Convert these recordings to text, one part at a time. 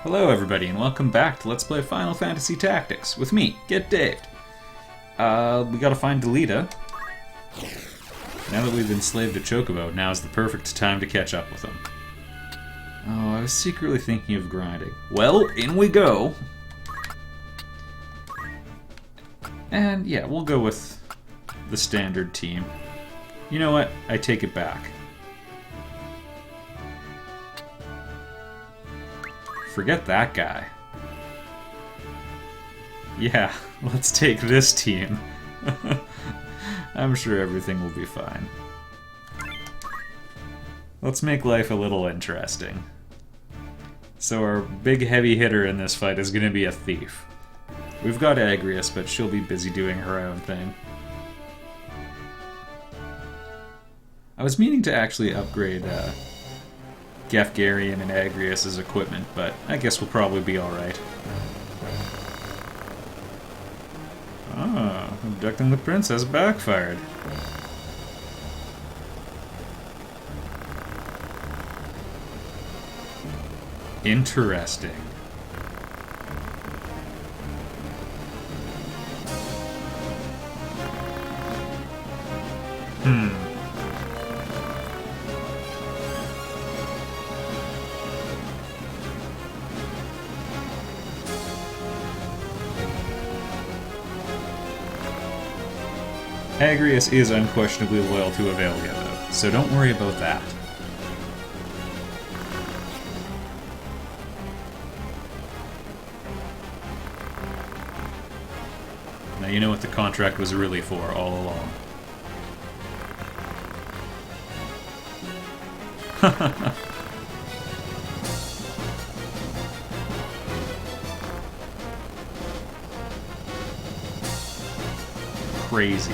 Hello everybody and welcome back to Let's Play Final Fantasy Tactics with me, Get Daved. We gotta find Delita. Now that we've enslaved a Chocobo, now's the perfect time to catch up with him. Oh, I was secretly thinking of grinding. Well, in we go! And yeah, we'll go with the standard team. You know what? I take it back. Forget that guy. Yeah, let's take this team. I'm sure everything will be fine. Let's make life a little interesting. So our big heavy hitter in this fight is going to be a thief. We've got Agrias, but she'll be busy doing her own thing. I was meaning to actually upgrade Gafgarian and Agrias' equipment, but I guess we'll probably be alright. Ah, abducting the princess backfired. Interesting. Agrias is unquestionably loyal to Avelia, though, so don't worry about that. Now you know what the contract was really for all along. Crazy.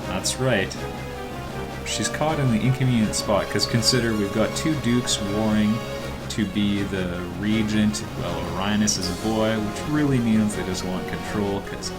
That's right. She's caught in the inconvenient spot, because consider we've got two dukes warring to be the regent, well, Orionus is a boy, which really means they just want control, because the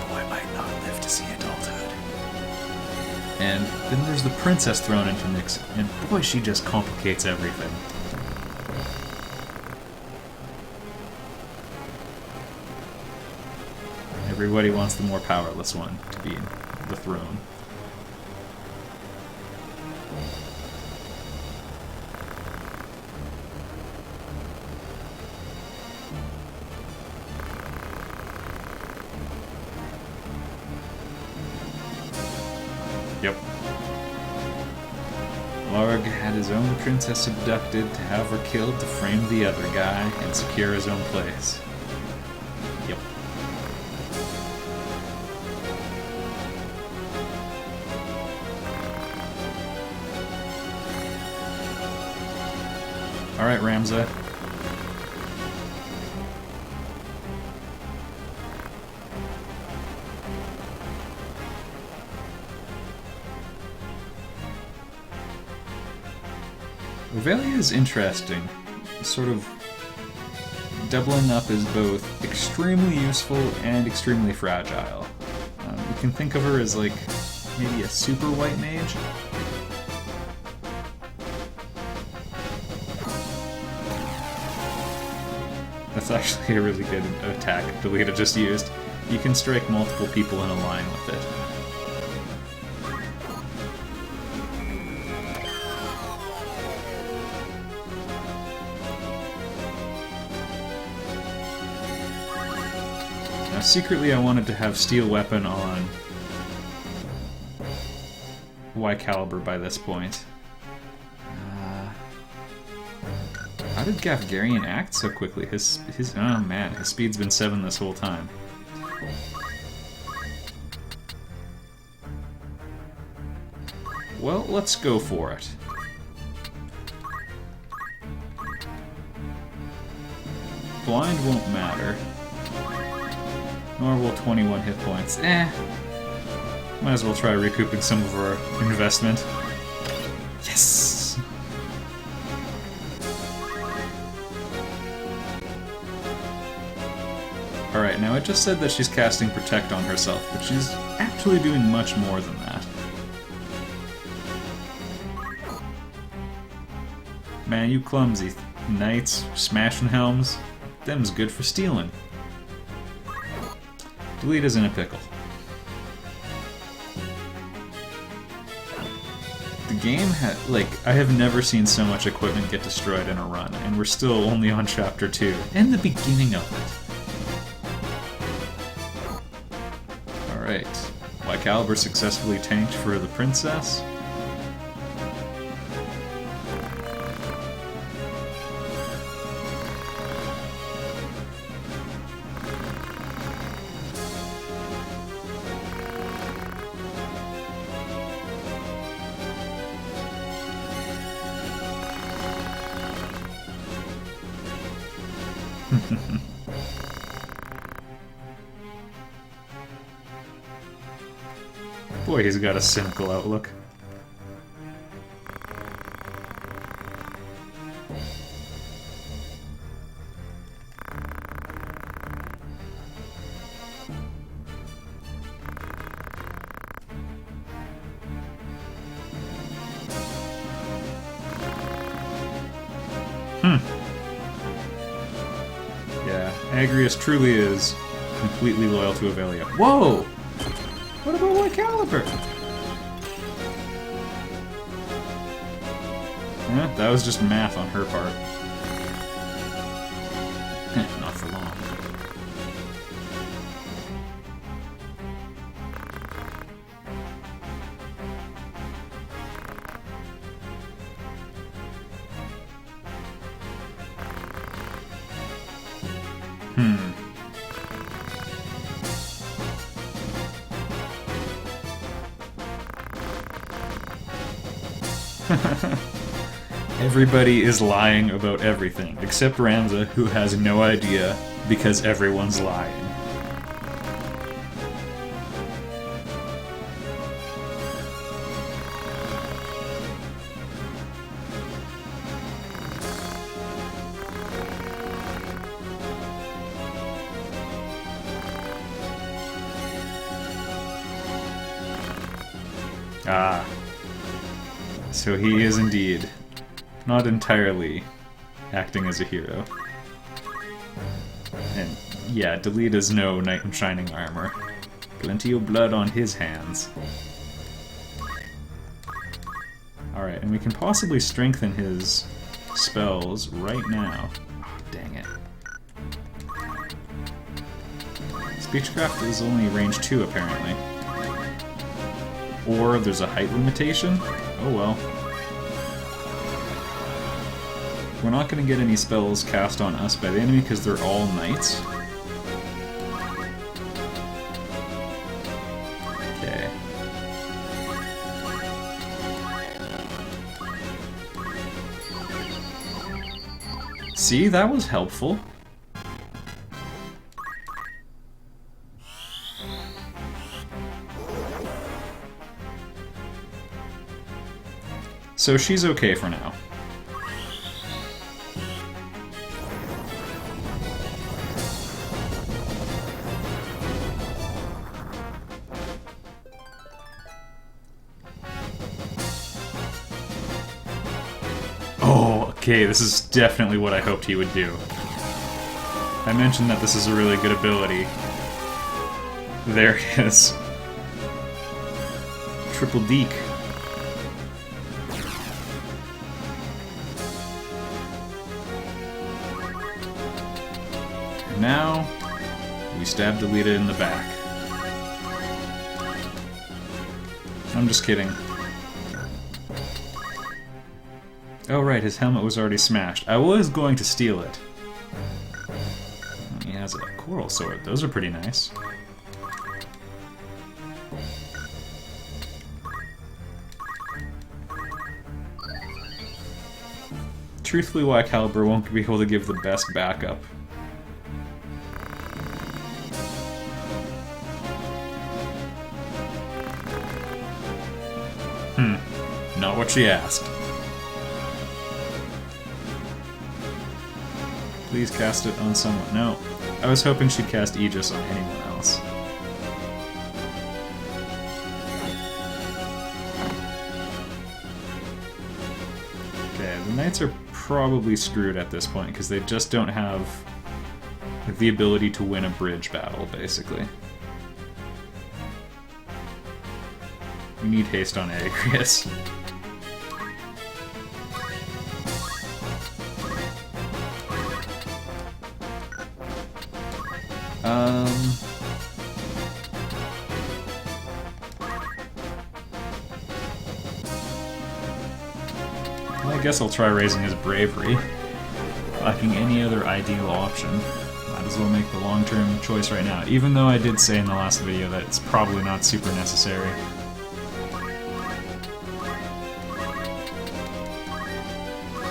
boy might not live to see adulthood. And then there's the princess thrown into the mix, and boy, she just complicates everything. Everybody wants the more powerless one to be the throne. Yep. Larg had his own princess abducted to have her killed to frame the other guy and secure his own place. Yep. Alright, Ramza. Avelia is interesting. Sort of doubling up as both extremely useful and extremely fragile. You can think of her as like maybe a super white mage. That's actually a really good attack Delita just used. You can strike multiple people in a line with it. Now secretly I wanted to have Steel Weapon on Y Caliber by this point. How did Gafgarian act so quickly? His oh man, his speed's been 7 this whole time. Well, let's go for it. Blind won't matter. Nor will 21 hit points. Might as well try recouping some of our investment. Yes! Alright, now it just said that she's casting Protect on herself, but she's actually doing much more than that. Man, you clumsy knights smashing helms. Them's good for stealing. Delita's in a pickle. The game I have never seen so much equipment get destroyed in a run, and we're still only on Chapter 2, and the beginning of it. Alright. Caliber successfully tanked for the princess. Boy, he's got a cynical outlook. Yeah, Agrius truly is completely loyal to Avelia. Whoa! What about White Caliber? Yeah, that was just math on her part. Not for long. Everybody is lying about everything, except Ramza, who has no idea because everyone's lying. Ah. So he is indeed not entirely acting as a hero. And yeah, Delita's no knight in shining armor. Plenty of blood on his hands. Alright, and we can possibly strengthen his spells right now. Oh, dang it. Speechcraft is only range 2, apparently. Or there's a height limitation? Oh well. We're not going to get any spells cast on us by the enemy because they're all knights. Okay. See, that was helpful. So she's okay for now. Okay, this is definitely what I hoped he would do. I mentioned that this is a really good ability. There it is. Triple Deke. And now, we stab Delita in the back. I'm just kidding. Oh right, his helmet was already smashed. I was going to steal it. He has a coral sword. Those are pretty nice. Truthfully, White Caliber won't be able to give the best backup. Not what she asked. Please cast it on someone. No. I was hoping she'd cast Aegis on anyone else. Okay, the Knights are probably screwed at this point because they just don't have the ability to win a bridge battle, basically. We need haste on Agrius. Well, I guess I'll try raising his bravery. Lacking any other ideal option. Might as well make the long-term choice right now, even though I did say in the last video that it's probably not super necessary.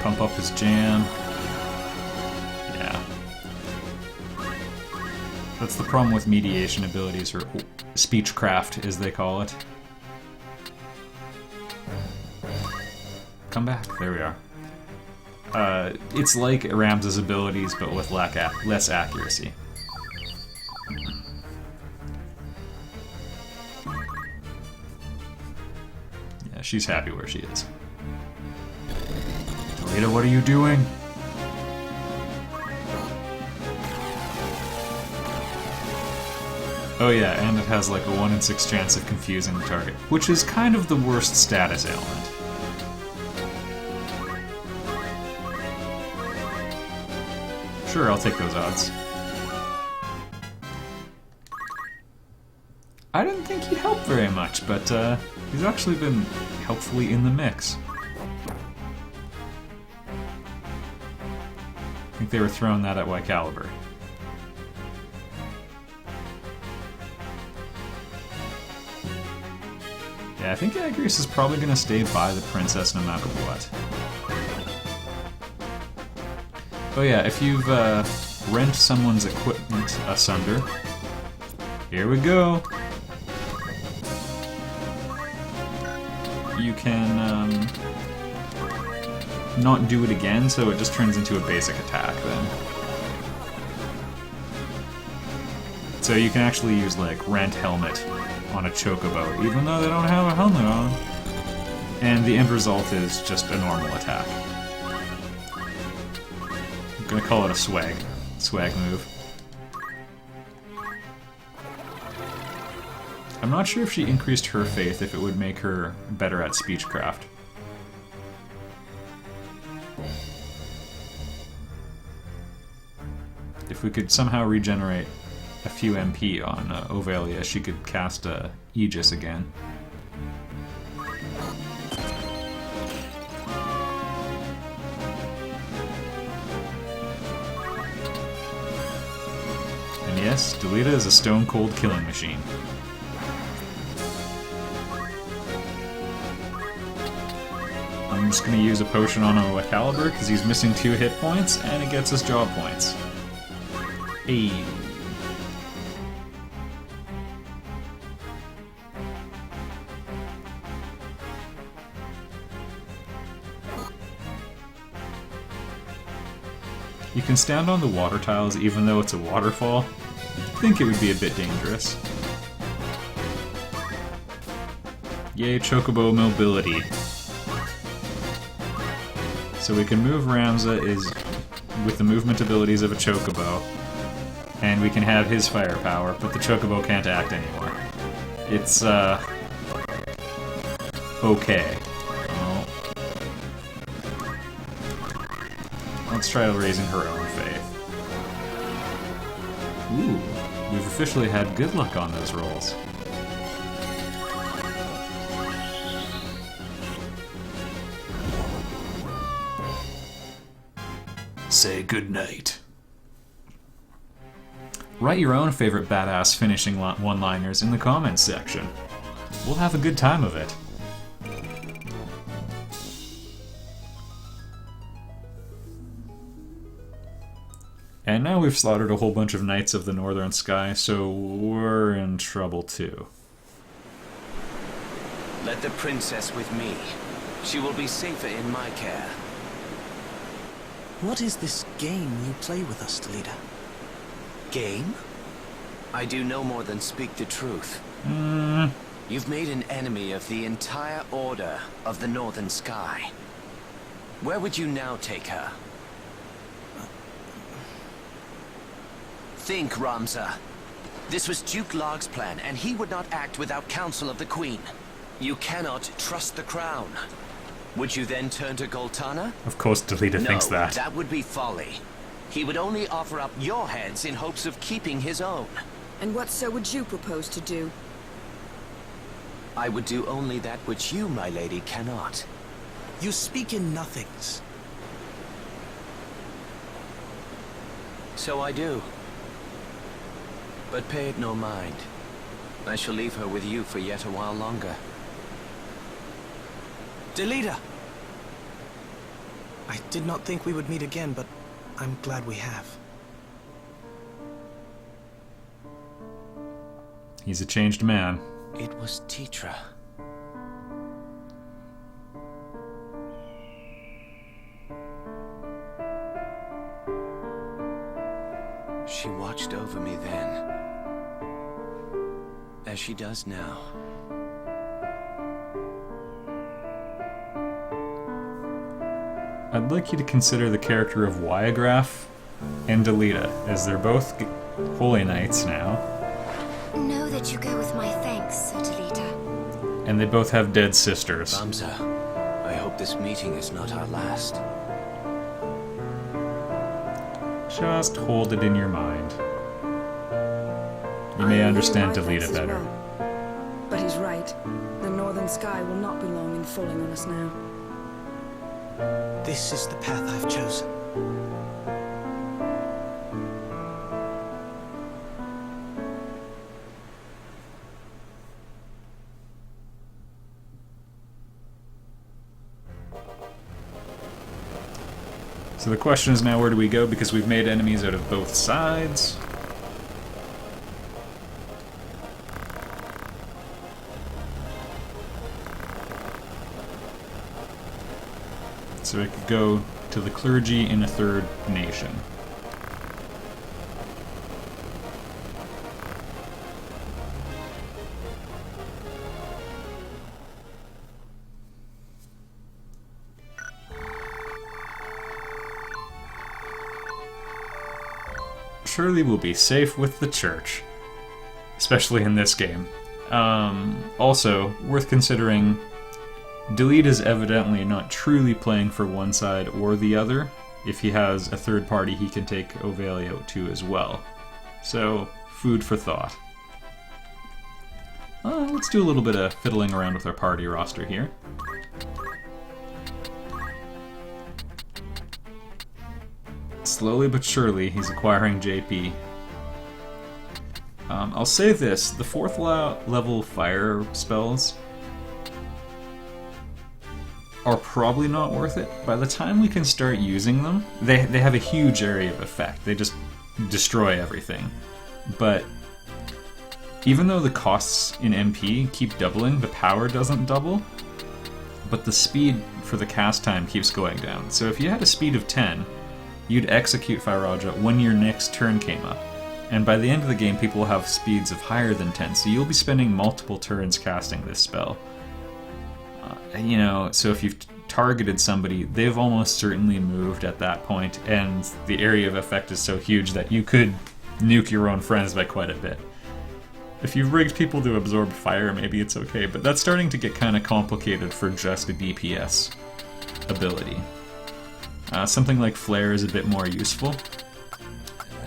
Pump up his jam. Yeah. That's the problem with mediation abilities, or speechcraft, as they call it. Come back. There we are. It's like Ramza's abilities, but with less accuracy. Yeah, she's happy where she is. Delita, what are you doing? Oh yeah, and it has like a 1 in 6 chance of confusing the target, which is kind of the worst status ailment. Sure, I'll take those odds. I didn't think he'd help very much, but he's actually been helpfully in the mix. I think they were throwing that at White Caliber. Yeah, I think Agrius is probably going to stay by the princess no matter what. Oh yeah, if you've rent someone's equipment asunder, here we go. You can not do it again, so it just turns into a basic attack then. So you can actually use like rent helmet on a chocobo, even though they don't have a helmet on. And the end result is just a normal attack. I'm gonna call it a swag move. I'm not sure if she increased her faith, if it would make her better at speechcraft. If we could somehow regenerate a few MP on Ovelia, she could cast Aegis again. And yes, Delita is a stone-cold killing machine. I'm just going to use a potion on a Caliber because he's missing 2 hit points, and it gets us job points. Hey. You can stand on the water tiles even though it's a waterfall. I think it would be a bit dangerous. Yay, Chocobo mobility. So we can move Ramza with the movement abilities of a Chocobo, and we can have his firepower, but the Chocobo can't act anymore. It's, okay. Oh. Let's try raising her own faith. Ooh, we've officially had good luck on those rolls. Say goodnight. Write your own favorite badass finishing one-liners in the comments section. We'll have a good time of it. And now we've slaughtered a whole bunch of Knights of the Northern Sky, so we're in trouble too. Let the princess with me. She will be safer in my care. What is this game you play with us, Delita? Game? I do no more than speak the truth. You've made an enemy of the entire Order of the Northern Sky. Where would you now take her? Think, Ramza. This was Duke Larg's plan, and he would not act without counsel of the Queen. You cannot trust the crown. Would you then turn to Goltana? Of course Delita thinks that. No, that would be folly. He would only offer up your heads in hopes of keeping his own. And what so would you propose to do? I would do only that which you, my lady, cannot. You speak in nothings. So I do. But pay it no mind. I shall leave her with you for yet a while longer. Delita! I did not think we would meet again, but I'm glad we have. He's a changed man. It was Titra. She watched over me then, as she does now. I'd like you to consider the character of Wyograph and Delita, as they're both Holy Knights now. Know that you go with my thanks, Sir Delita. And they both have dead sisters. Ramza, I hope this meeting is not our last. Just hold it in your mind. You may understand Delita better. Well. But he's right. The northern sky will not be long in falling on us now. This is the path I've chosen. So the question is now, where do we go? Because we've made enemies out of both sides. So we could go to the clergy in a third nation. Surely we'll be safe with the church, especially in this game. Also, worth considering, Delita is evidently not truly playing for one side or the other. If he has a third party, he can take Ovale out to as well. So, food for thought. Let's do a little bit of fiddling around with our party roster here. Slowly but surely, he's acquiring JP. I'll say this, the 4th level fire spells are probably not worth it. By the time we can start using them, they have a huge area of effect. They just destroy everything. But even though the costs in MP keep doubling, the power doesn't double, but the speed for the cast time keeps going down. So if you had a speed of 10, you'd execute Firaja when your next turn came up. And by the end of the game, people will have speeds of higher than 10, so you'll be spending multiple turns casting this spell. You know, so if you've targeted somebody, they've almost certainly moved at that point, and the area of effect is so huge that you could nuke your own friends by quite a bit. If you've rigged people to absorb fire, maybe it's okay, but that's starting to get kind of complicated for just a DPS ability. Something like Flare is a bit more useful.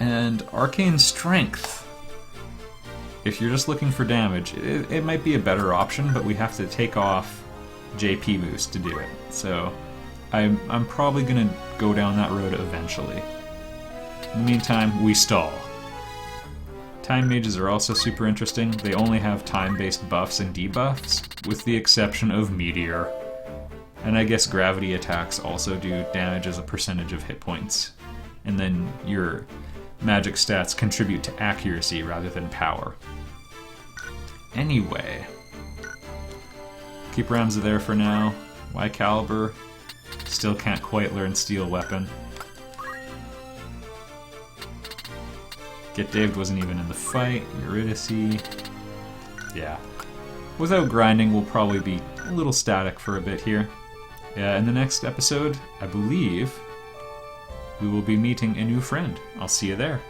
And Arcane Strength. If you're just looking for damage, it might be a better option, but we have to take off JP boost to do it. So I'm probably going to go down that road eventually. In the meantime, we stall. Time mages are also super interesting. They only have time-based buffs and debuffs, with the exception of Meteor. And I guess gravity attacks also do damage as a percentage of hit points. And then your magic stats contribute to accuracy rather than power. Anyway, keep Ramza there for now. Y Caliber still can't quite learn Steel Weapon. Get Daved wasn't even in the fight. Eurydice. Yeah. Without grinding, we'll probably be a little static for a bit here. In the next episode, I believe, we will be meeting a new friend. I'll see you there.